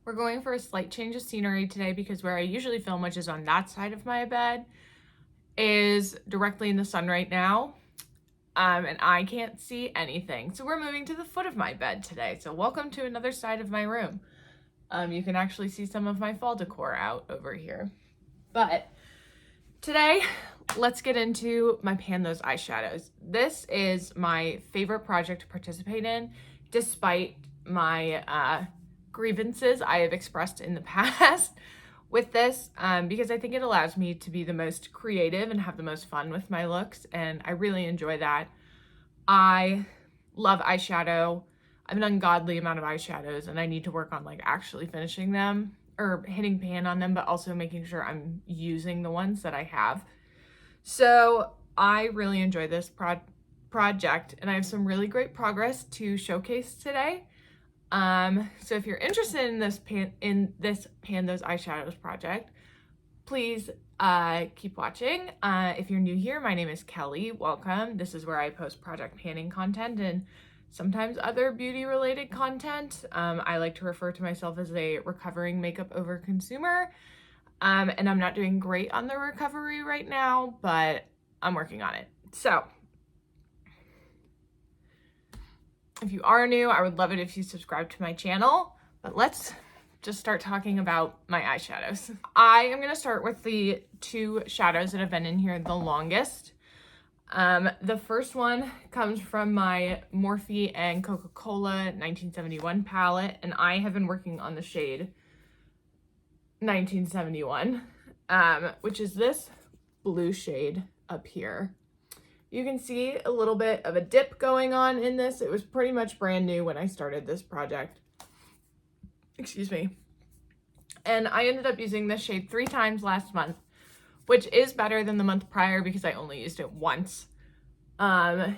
We're going for a slight change of scenery today because where I usually film, which is on that side of my bed, is directly in the sun right now. And I can't see anything. So we're moving to the foot of my bed today. So welcome to another side of my room. You can actually see some of my fall decor out over here. But today, let's get into my Pan Those Eyeshadows. This is my favorite project to participate in, despite my grievances I have expressed in the past with this, because I think it allows me to be the most creative and have the most fun with my looks, and I really enjoy that. I love eyeshadow. I have an ungodly amount of eyeshadows, and I need to work on like actually finishing them or hitting pan on them, but also making sure I'm using the ones that I have. So I really enjoy this project, and I have some really great progress to showcase today. So if you're interested in this Pan Those Eyeshadows project, please keep watching. If you're new here, my name is Kelly. Welcome. This is where I post project panning content and sometimes other beauty related content. I like to refer to myself as a recovering makeup over consumer. And I'm not doing great on the recovery right now, but I'm working on it. So if you are new, I would love it if you subscribe to my channel, but let's just start talking about my eyeshadows. I am gonna start with the two shadows that have been in here the longest. The first one comes from my Morphe and CocaCola 1971 palette, and I have been working on the shade 1971, which is this blue shade up here. You can see a little bit of a dip going on in this. It was pretty much brand new when I started this project. Excuse me. And I ended up using this shade 3 times last month, which is better than the month prior because I only used it once. And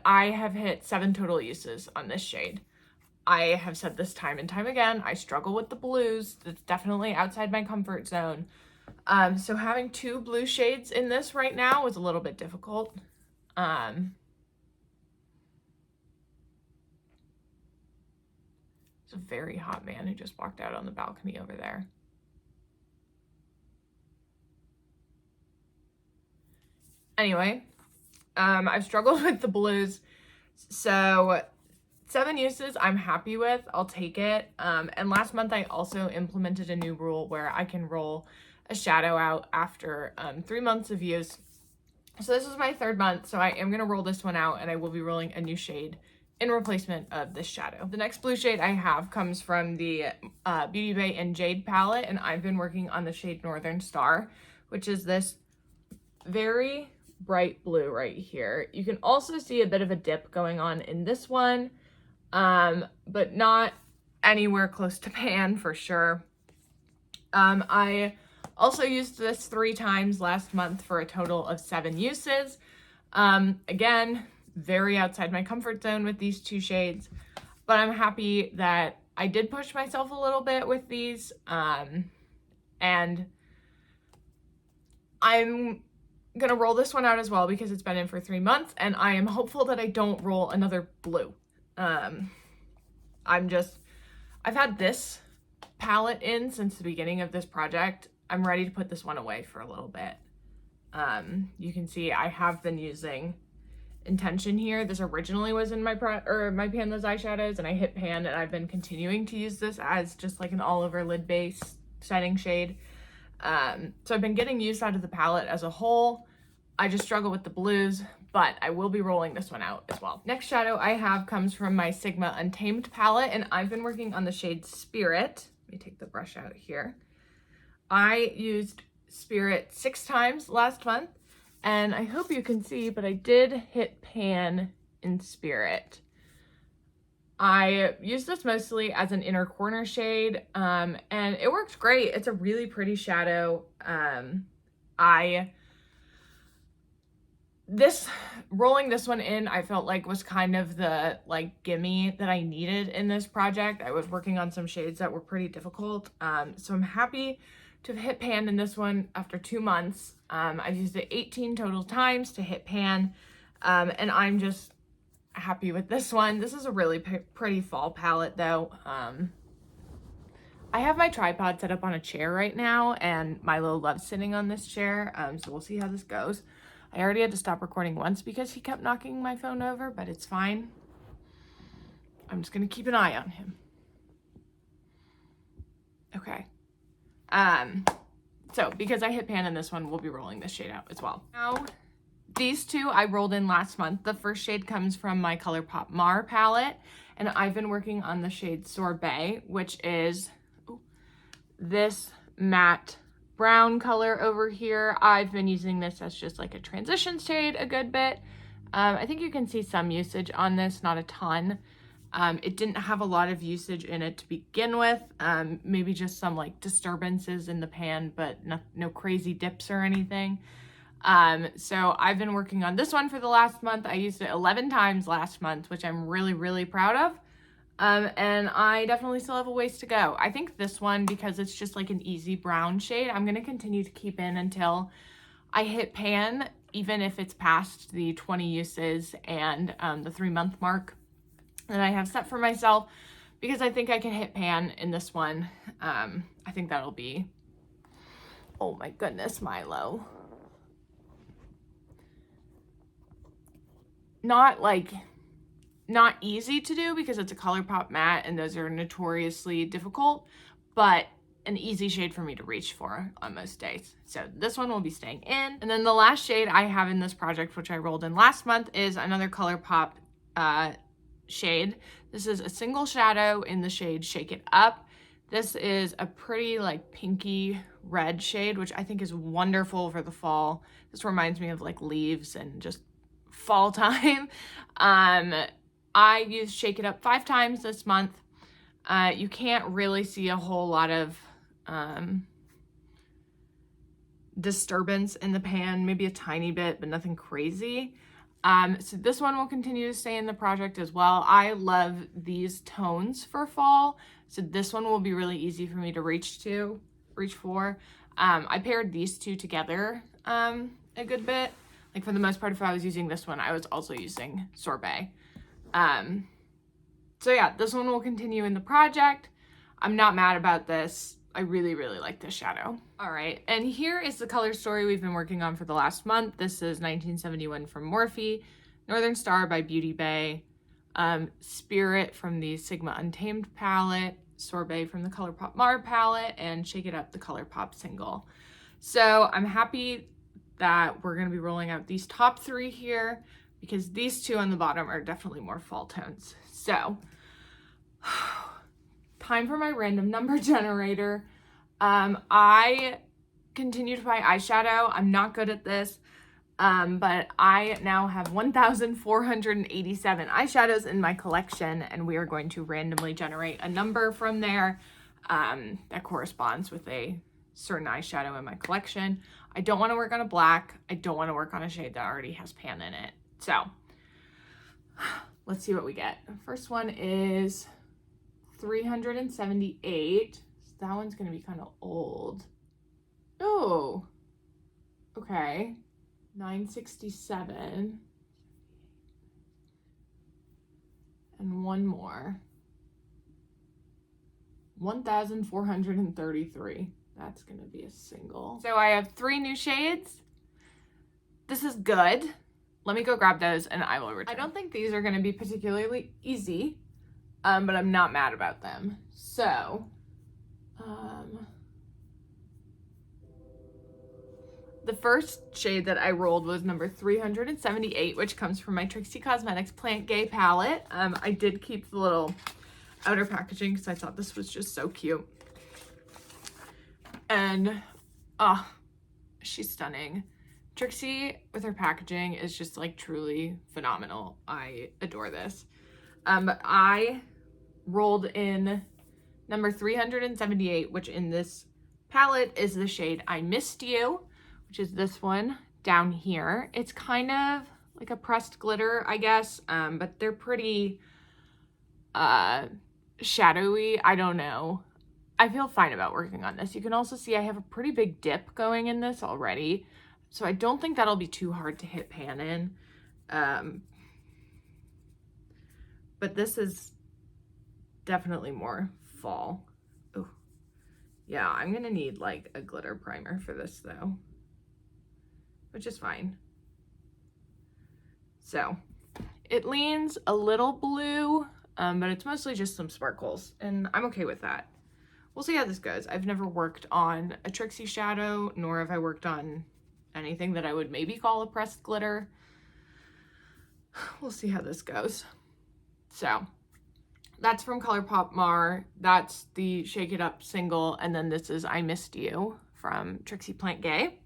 I have hit 7 total uses on this shade. I have said this time and time again, I struggle with the blues. It's definitely outside my comfort zone. So having 2 blue shades in this right now was a little bit difficult. It's a very hot man who just walked out on the balcony over there. Anyway, I've struggled with the blues. So 7 uses I'm happy with. I'll take it. And last month I also implemented a new rule where I can roll a shadow out after 3 months of use. So this is my 3rd month, so I am going to roll this one out, and I will be rolling a new shade in replacement of this shadow. The next blue shade I have comes from the Beauty Bay and Jade palette, and I've been working on the shade Northern Star, which is this very bright blue right here. You can also see a bit of a dip going on in this one, but not anywhere close to pan for sure. I also used this 3 times last month for a total of 7 uses. Again, very outside my comfort zone with these 2 shades, but I'm happy that I did push myself a little bit with these. And I'm gonna roll this one out as well because it's been in for 3 months, and I am hopeful that I don't roll another blue. I've had this palette in since the beginning of this project. I'm ready to put this one away for a little bit. You can see I have been using intention here. This originally was in my Pan Those Eyeshadows, and I hit pan, and I've been continuing to use this as just like an all over lid base setting shade. So I've been getting use out of the palette as a whole. I just struggle with the blues, but I will be rolling this one out as well. Next shadow I have comes from my Sigma Untamed palette, and I've been working on the shade Spirit. Let me take the brush out here. I used Spirit 6 times last month, and I hope you can see, but I did hit pan in Spirit. I used this mostly as an inner corner shade, and it worked great. It's a really pretty shadow. Rolling this one in, I felt like was kind of the like gimme that I needed in this project. I was working on some shades that were pretty difficult. So I'm happy to have hit pan in this one after 2 months. I've used it 18 total times to hit pan, and I'm just happy with this one. This is a really pretty fall palette though. I have my tripod set up on a chair right now, and Milo loves sitting on this chair, so we'll see how this goes. I already had to stop recording once because he kept knocking my phone over, but it's fine. I'm just gonna keep an eye on him. Okay. So because I hit pan in this one, we'll be rolling this shade out as well. Now, these two I rolled in last month. The first shade comes from my Colourpop Mar palette, and I've been working on the shade Sorbet, which is this matte brown color over here. I've been using this as just like a transition shade a good bit. I think you can see some usage on this, not a ton. It didn't have a lot of usage in it to begin with. Maybe just some like disturbances in the pan, but no crazy dips or anything. So I've been working on this one for the last month. I used it 11 times last month, which I'm really, really proud of. And I definitely still have a ways to go. I think this one, because it's just like an easy brown shade, I'm going to continue to keep in until I hit pan, even if it's past the 20 uses and the 3-month mark that I have set for myself, because I think I can hit pan in this one. I think that'll be, oh my goodness, Milo. Not easy to do because it's a Colourpop matte and those are notoriously difficult, but an easy shade for me to reach for on most days. So this one will be staying in. And then the last shade I have in this project, which I rolled in last month, is another Colourpop shade. This is a single shadow in the shade Shake It Up. This is a pretty like pinky red shade, which I think is wonderful for the fall. This reminds me of like leaves and just fall time. I used Shake It Up 5 times this month. You can't really see a whole lot of disturbance in the pan, maybe a tiny bit, but nothing crazy. So this one will continue to stay in the project as well. I love these tones for fall, so this one will be really easy for me to reach for. I paired these two together a good bit. Like for the most part, if I was using this one, I was also using Sorbet. So yeah, this one will continue in the project. I'm not mad about this. I really, really like this shadow. All right, and here is the color story we've been working on for the last month. This is 1971 from Morphe, Northern Star by Beauty Bay, Spirit from the Sigma Untamed palette, Sorbet from the Colourpop Mar palette, and Shake It Up, the Colourpop single. So I'm happy that we're gonna be rolling out these top 3 here because these 2 on the bottom are definitely more fall tones. So, time for my random number generator. I continue to buy eyeshadow. I'm not good at this, but I now have 1,487 eyeshadows in my collection, and we are going to randomly generate a number from there that corresponds with a certain eyeshadow in my collection. I don't want to work on a black. I don't want to work on a shade that already has pan in it. So let's see what we get. The first one is 378. So that one's going to be kind of old. Oh, okay. 967. And one more. 1,433. That's going to be a single. So I have 3 new shades. This is good. Let me go grab those and I will return. I don't think these are going to be particularly easy, but I'm not mad about them. So, the first shade that I rolled was number 378, which comes from my Trixie Cosmetics Plant Gay palette. I did keep the little outer packaging because I thought this was just so cute. And, she's stunning. Trixie with her packaging is just like truly phenomenal. I adore this. But I rolled in number 378, which in this palette is the shade I Missed You, which is this one down here. It's kind of like a pressed glitter, I guess, but they're pretty shadowy. I don't know. I feel fine about working on this. You can also see I have a pretty big dip going in this already. So I don't think that'll be too hard to hit pan in. But this is definitely more fall. Oh, Yeah, I'm gonna need like a glitter primer for this though, which is fine. So it leans a little blue, but it's mostly just some sparkles, and I'm okay with that. We'll see how this goes. I've never worked on a Trixie shadow, nor have I worked on anything that I would maybe call a pressed glitter. We'll see how this goes. So that's from Colourpop Mar. That's the Shake It Up single, and then this is I Missed You from Trixie Plant Gay.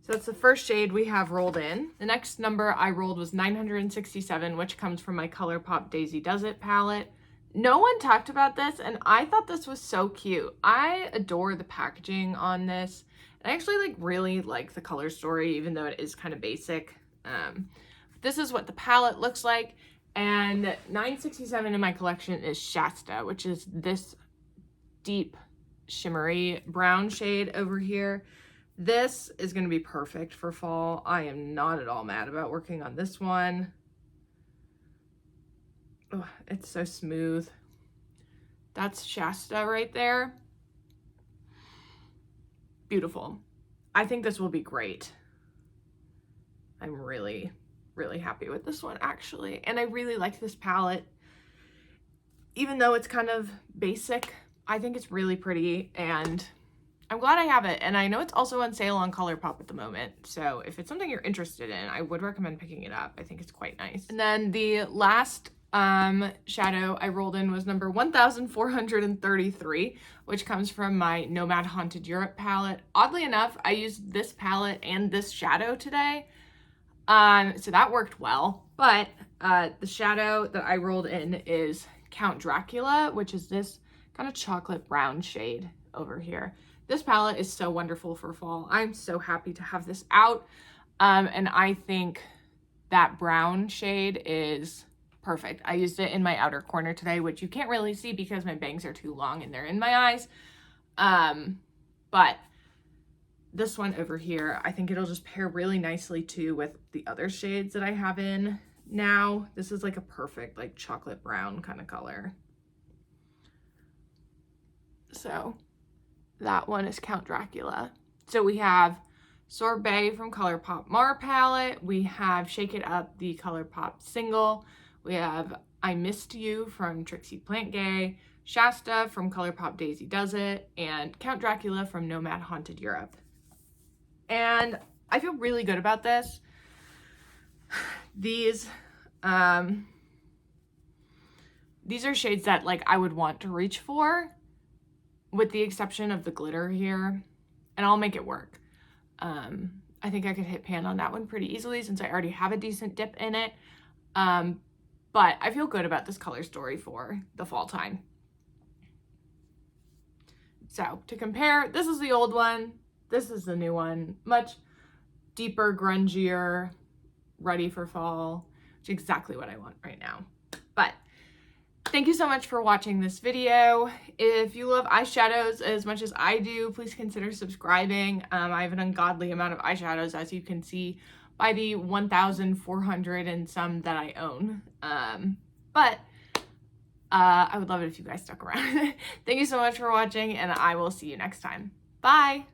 So that's the first shade we have rolled in. The next number I rolled was 967, which comes from my Colourpop Daisy Does It palette. No one talked about this, and I thought this was so cute. I adore the packaging on this. I actually really like the color story, even though it is kind of basic. This is what the palette looks like, and 967 in my collection is Shasta, which is this deep shimmery brown shade over here. This is going to be perfect for fall. I am not at all mad about working on this one. Oh, it's so smooth. That's Shasta right there. Beautiful. I think this will be great. I'm really, really happy with this one actually. And I really like this palette. Even though it's kind of basic, I think it's really pretty, and I'm glad I have it. And I know it's also on sale on Colourpop at the moment. So if it's something you're interested in, I would recommend picking it up. I think it's quite nice. And then the last shadow I rolled in was number 1433, which comes from my Nomad Haunted Europe palette. Oddly enough, I used this palette and this shadow today. So that worked well. But the shadow that I rolled in is Count Dracula, which is this kind of chocolate brown shade over here. This palette is so wonderful for fall. I'm so happy to have this out. And I think that brown shade is perfect. I used it in my outer corner today, which you can't really see because my bangs are too long and they're in my eyes. But this one over here, I think it'll just pair really nicely too with the other shades that I have in now. This is like a perfect chocolate brown kind of color. So that one is Count Dracula. So we have Sorbet from Colourpop Mar palette. We have Shake It Up, the Colourpop single. We have I Missed You from Trixie Plant Gay, Shasta from Colourpop Daisy Does It, and Count Dracula from Nomad Haunted Europe. And I feel really good about this. These are shades that I would want to reach for, with the exception of the glitter here, and I'll make it work. I think I could hit pan on that one pretty easily since I already have a decent dip in it. But I feel good about this color story for the fall time. So to compare, this is the old one, this is the new one, much deeper, grungier, ready for fall, which is exactly what I want right now. But thank you so much for watching this video. If you love eyeshadows as much as I do, please consider subscribing. I have an ungodly amount of eyeshadows, as you can see by the 1,400 and some that I own. But I would love it if you guys stuck around. Thank you so much for watching, and I will see you next time. Bye!